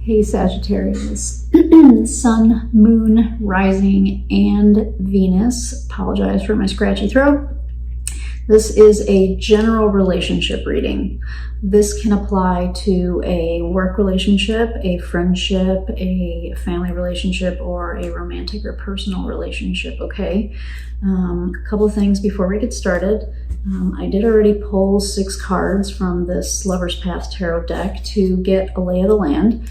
Hey Sagittarius, Sun, Moon, Rising, and Venus. Apologize for my scratchy throat. This is a general relationship reading. This can apply to a work relationship, a friendship, a family relationship, or a romantic or personal relationship, okay? A couple of things before we get started. I did already pull 6 cards from this Lover's Path Tarot deck to get a lay of the land.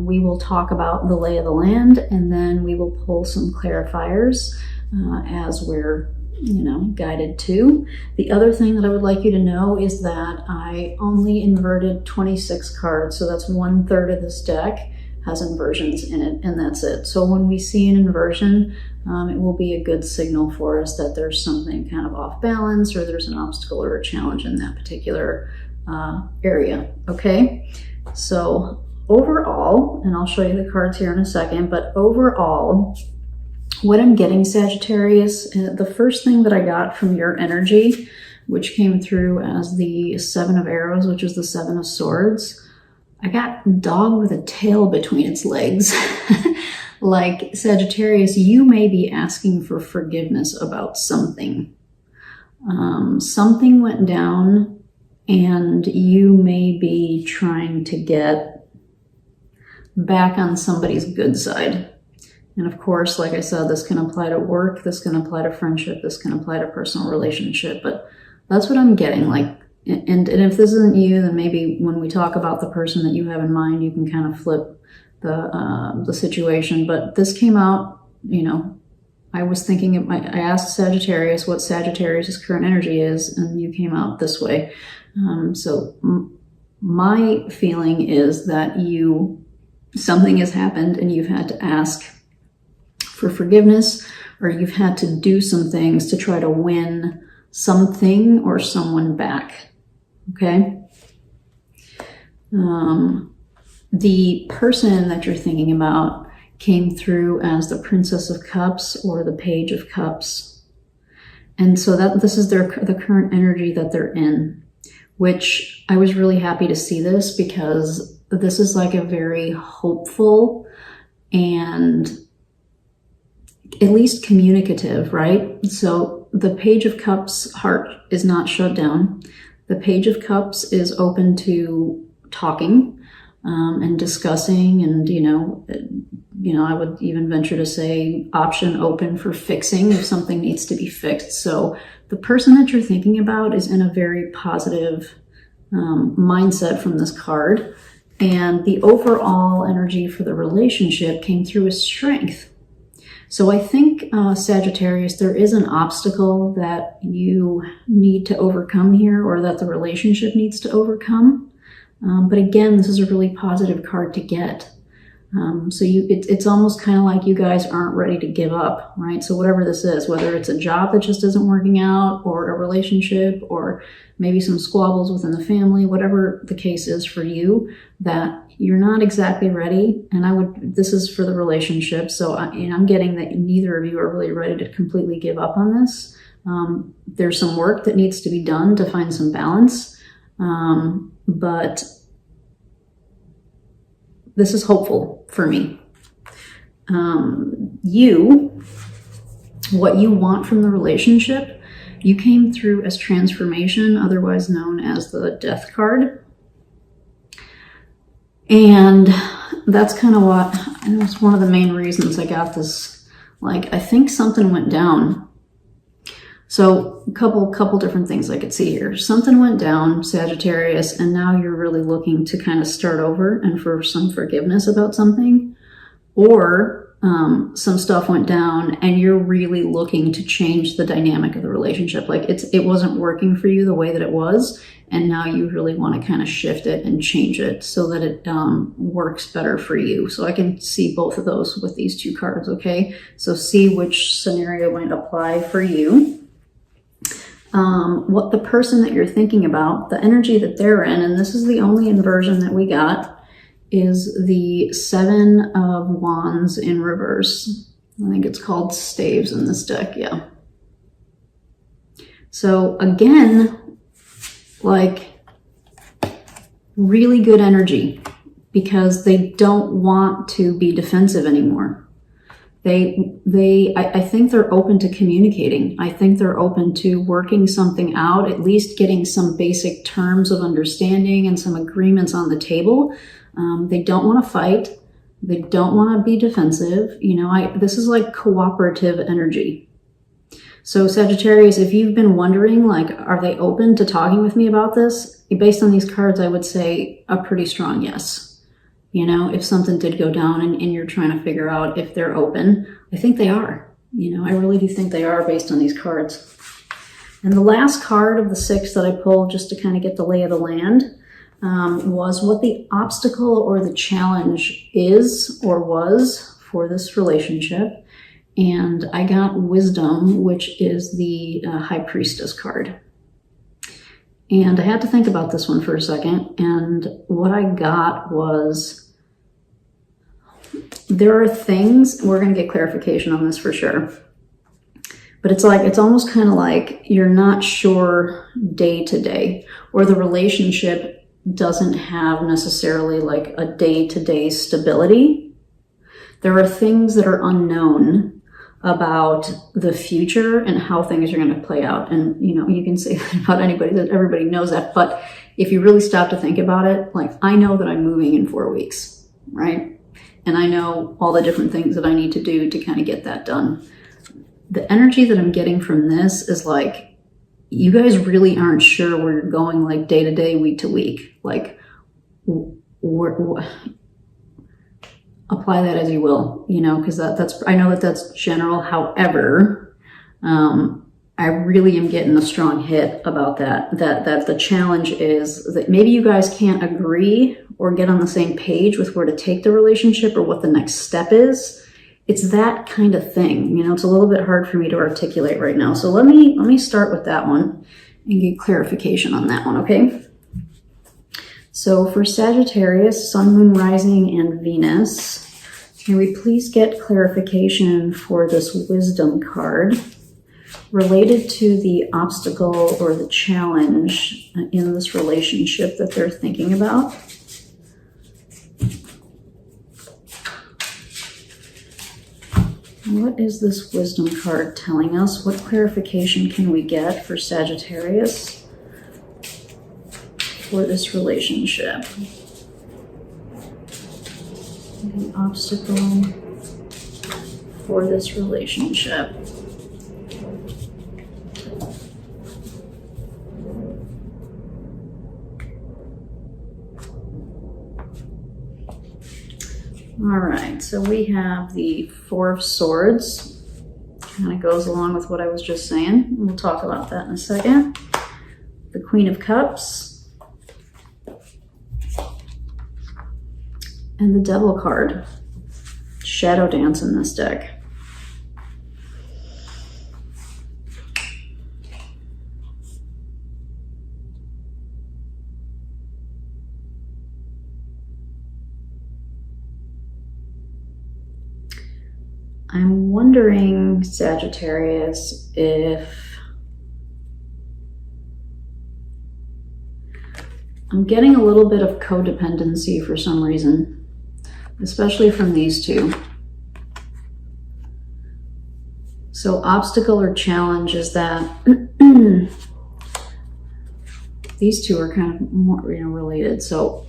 We will talk about the lay of the land, and then we will pull some clarifiers as we're guided to. The other thing that I would like you to know is that I only inverted 26 cards, so that's 1/3 of this deck has inversions in it, and that's it. So when we see an inversion, it will be a good signal for us that there's something kind of off balance, or there's an obstacle or a challenge in that particular area, okay? So overall, and I'll show you the cards here in a second, but overall, what I'm getting, Sagittarius, the first thing that I got from your energy, which came through as the 7 of Arrows, which is the 7 of Swords, I got dog with a tail between its legs. Like, Sagittarius, you may be asking for forgiveness about something. Something went down, and you may be trying to get back on somebody's good side. And of course, like I said, this can apply to work, this can apply to friendship, this can apply to personal relationship, but that's what I'm getting. Like, and if this isn't you, then maybe when we talk about the person that you have in mind, you can kind of flip the situation. But this came out, I was thinking, I asked Sagittarius what Sagittarius' current energy is, and you came out this way. So my feeling is that something has happened and you've had to ask for forgiveness, or you've had to do some things to try to win something or someone back, okay? The person that you're thinking about came through as the Princess of Cups or the Page of Cups. And so this is the current energy that they're in, which I was really happy to see this, because this is like a very hopeful and at least communicative, right? So the Page of Cups heart is not shut down. The Page of Cups is open to talking and discussing, and I would even venture to say option open for fixing if something needs to be fixed. So the person that you're thinking about is in a very positive mindset from this card, and the overall energy for the relationship came through as strength. So I think, Sagittarius, there is an obstacle that you need to overcome here, or that the relationship needs to overcome. But again, this is a really positive card to get. So it's almost kind of like you guys aren't ready to give up, right? So whatever this is, whether it's a job that just isn't working out, or a relationship, or maybe some squabbles within the family, whatever the case is for you, that you're not exactly ready. And this is for the relationship. So I'm getting that neither of you are really ready to completely give up on this. There's some work that needs to be done to find some balance. But this is hopeful for me. What you want from the relationship, you came through as transformation, otherwise known as the Death card. And that's kind of that's one of the main reasons I got this. Like, I think something went down. So a couple different things I could see here. Something went down, Sagittarius, and now you're really looking to kind of start over and for some forgiveness about something. Or some stuff went down and you're really looking to change the dynamic of the relationship. Like, it wasn't working for you the way that it was, and now you really want to kind of shift it and change it so that it works better for you. So I can see both of those with these 2 cards, okay? So see which scenario might apply for you. What the person that you're thinking about, the energy that they're in, and this is the only inversion that we got, is the 7 of Wands in reverse. I think it's called Staves in this deck, yeah. So again, like, really good energy. because they don't want to be defensive anymore. I think they're open to communicating. I think they're open to working something out, at least getting some basic terms of understanding and some agreements on the table. They don't want to fight. They don't want to be defensive. This is like cooperative energy. So Sagittarius, if you've been wondering, like, are they open to talking with me about this? Based on these cards, I would say a pretty strong yes. If something did go down and you're trying to figure out if they're open, I think they are. I really do think they are based on these cards. And the last card of the 6 that I pulled, just to kind of get the lay of the land, was what the obstacle or the challenge is or was for this relationship. And I got wisdom, which is the High Priestess card. And I had to think about this one for a second. And what I got was, there are things, we're going to get clarification on this for sure. But it's almost kind of like you're not sure day to day, or the relationship doesn't have necessarily like a day-to-day stability. There are things that are unknown about the future and how things are going to play out. And, you can say that about anybody, that everybody knows that. But if you really stop to think about it, like, I know that I'm moving in 4 weeks, right? And I know all the different things that I need to do to kind of get that done. The energy that I'm getting from this is like, you guys really aren't sure where you're going, like day to day, week to week. Like, apply that as you will, because that's, I know that's general. However, I really am getting a strong hit about that the challenge is that maybe you guys can't agree or get on the same page with where to take the relationship or what the next step is. It's that kind of thing. It's a little bit hard for me to articulate right now. So let me start with that one and get clarification on that one, okay? So for Sagittarius, Sun, Moon, Rising, and Venus, can we please get clarification for this wisdom card related to the obstacle or the challenge in this relationship that they're thinking about? What is this wisdom card telling us? What clarification can we get for Sagittarius for this relationship? The obstacle for this relationship. All right, so we have the 4 of Swords. Kind of goes along with what I was just saying. We'll talk about that in a second. The Queen of Cups. And the Devil card. Shadow dance in this deck. I'm wondering, Sagittarius, if I'm getting a little bit of codependency for some reason, especially from these two. So obstacle or challenge is that these two are kind of more, related. So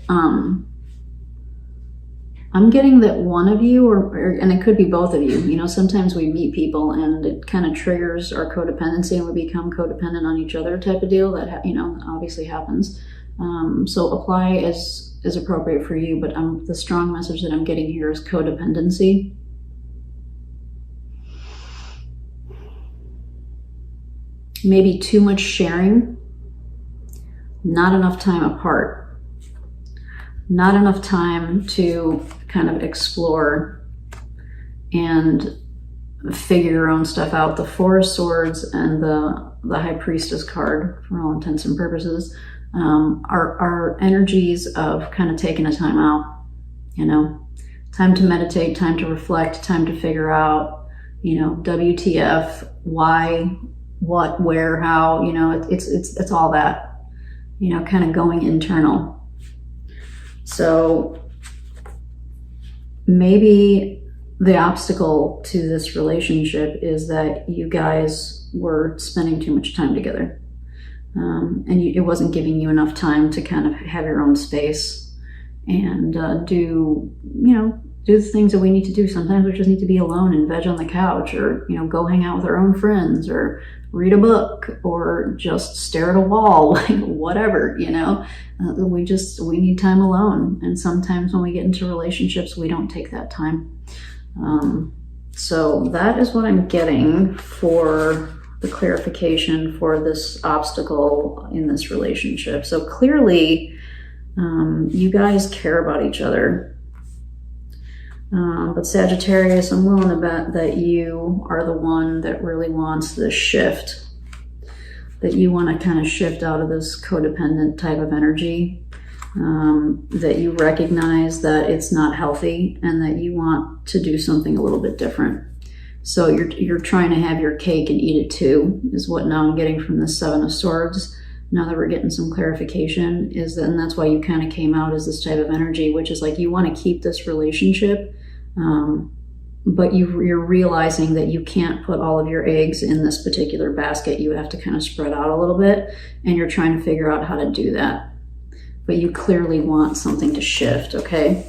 I'm getting that one of you, and it could be both of you, sometimes we meet people and it kind of triggers our codependency and we become codependent on each other type of deal. That, obviously happens. So apply as appropriate for you, but the strong message that I'm getting here is codependency. Maybe too much sharing, not enough time apart. Not enough time to kind of explore and figure your own stuff out. The 4 of Swords and the High Priestess card, for all intents and purposes, are energies of kind of taking a time out, time to meditate, time to reflect, time to figure out, WTF, why, what, where, how, it's all that, kind of going internal. So maybe the obstacle to this relationship is that you guys were spending too much time together. And it wasn't giving you enough time to kind of have your own space and do the things that we need to do. Sometimes we just need to be alone and veg on the couch, or go hang out with our own friends, or read a book, or just stare at a wall, like whatever. We need time alone, and sometimes when we get into relationships we don't take that time. So that is what I'm getting for the clarification for this obstacle in this relationship. So clearly you guys care about each other. But Sagittarius, I'm willing to bet that you are the one that really wants this shift, that you want to kind of shift out of this codependent type of energy, that you recognize that it's not healthy and that you want to do something a little bit different. So you're trying to have your cake and eat it too, is what now I'm getting from the Seven of Swords. Now that we're getting some clarification, and that's why you kind of came out as this type of energy, which is like you want to keep this relationship, but you're realizing that you can't put all of your eggs in this particular basket. You have to kind of spread out a little bit, and you're trying to figure out how to do that. But you clearly want something to shift, okay?